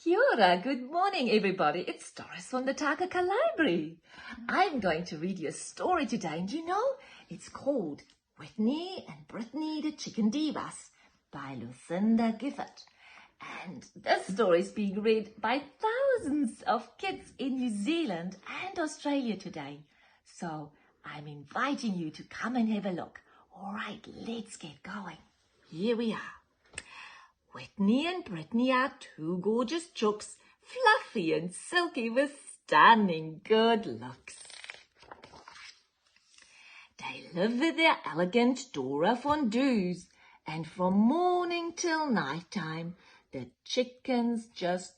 Kia ora, good morning everybody. It's Doris from the Takaka Library. I'm going to read you a story today, and you know, it's called Whitney and Britney the Chicken Divas by Lucinda Gifford. And this story is being read by thousands of kids in New Zealand and Australia today. So I'm inviting you to come and have a look. All right, let's get going. Here we are. Whitney and Britney are two gorgeous chooks, fluffy and silky with stunning good looks. They live with their elegant Dora fondues, and from morning till night time, the chickens just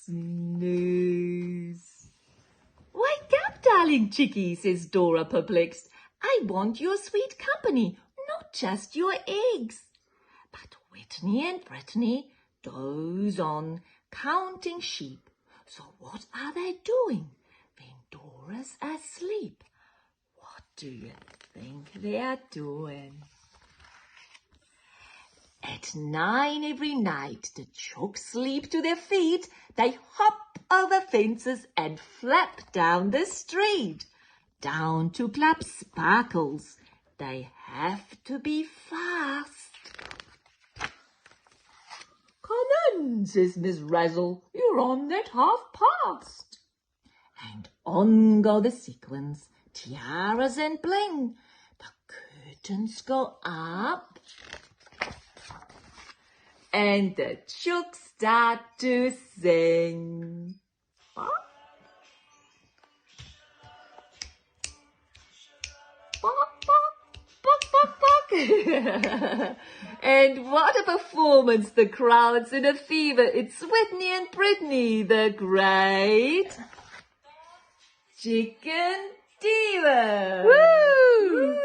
snooze. Wake up, darling chickie, says Dora perplexed. I want your sweet company, not just your eggs. But Whitney and Britney doze on, counting sheep. So what are they doing when Dora's asleep? What do you think they are doing? At 9 every night, the chooks sleep to their feet. They hop over fences and flap down the street. Down to Club Sparkles. They have to be fast. Come in, says Miss Razzle, you're on at past. And on go the sequins, tiaras and bling. The curtains go up. And the chooks start to sing. And what a performance, the crowd's in a fever. It's Whitney and Britney, the great Chicken Divas. Woo!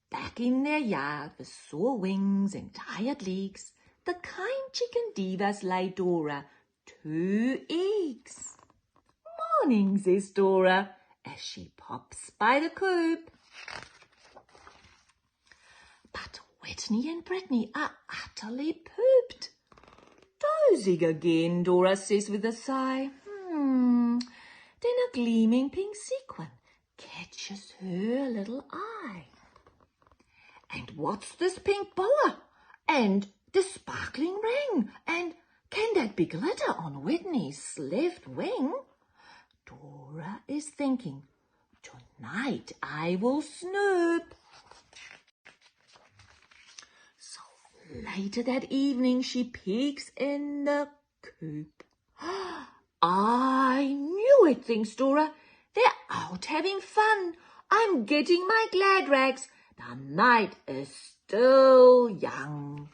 Back in their yard with sore wings and tired legs, the kind Chicken Divas lay Dora 2 eggs. Morning, says Dora, as she pops by the coop. But Whitney and Britney are utterly pooped. Dozing again, Dora says with a sigh. Then a gleaming pink sequin catches her little eye. And what's this pink boa? And the sparkling ring? And can that be glitter on Whitney's left wing? Dora is thinking, tonight I will snoop. So later that evening she peeks in the coop. I knew it, thinks Dora. They're out having fun. I'm getting my glad rags. The night is still young.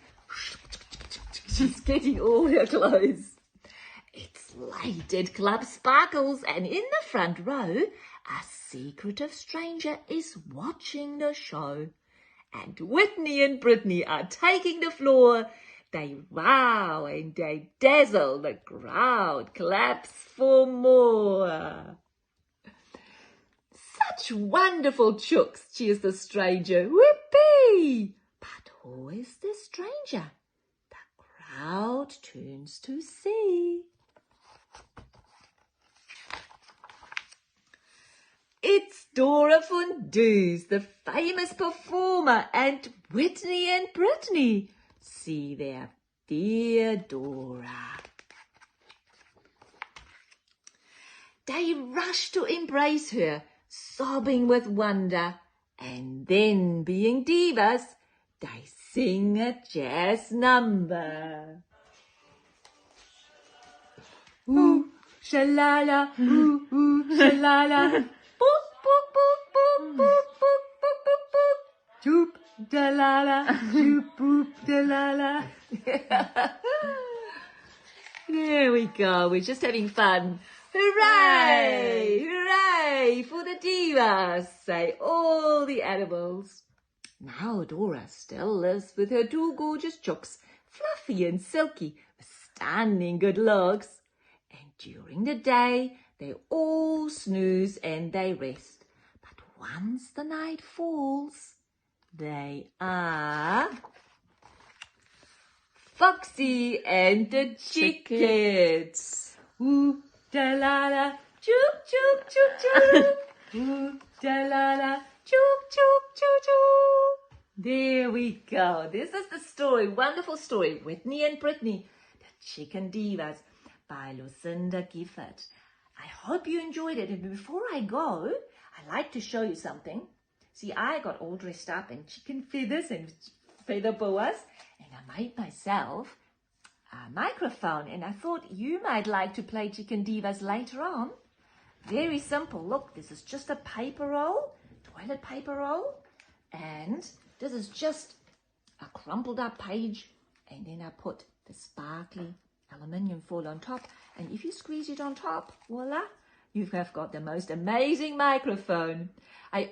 She's getting all her clothes. It's late at Club Sparkles, and in the front row, a secretive stranger is watching the show. And Whitney and Britney are taking the floor. They wow and they dazzle. The crowd claps for more. Such wonderful chooks, cheers the stranger. Whoopee! But who is the stranger? The crowd turns to see. It's Dora Fondues, the famous performer, and Whitney and Britney. See there, dear Dora. They rush to embrace her, sobbing with wonder, and then, being divas, they sing a jazz number. Ooh, shalala, ooh, shalala. Boop, boop, boop, boop, boop, boop, boop, boop, boop. Choop, dalala, choop, boop, dalala. There we go. We're just having fun. Hooray! Hooray for the divas, say all the animals. Now Dora still lives with her 2 gorgeous chooks, fluffy and silky, with stunning good looks. And during the day, they all snooze and they rest. But once the night falls, They are Foxy and the Chickens. Ooh, da la la, chook, chook, chook, chook. Ooh, da la la, chook, chook, chook, chook. There we go. This is the story, wonderful story, Whitney and Britney, the Chicken Divas, by Lucinda Gifford. I hope you enjoyed it. And before I go, I'd like to show you something. See, I got all dressed up in chicken feathers and feather boas, and I made myself a microphone, and I thought you might like to play Chicken Divas later on. Very simple. Look, this is just a paper roll, toilet paper roll, and this is just a crumpled up page, and then I put the sparkly aluminium foil on top, and if you squeeze it on top, voila, you have got the most amazing microphone. I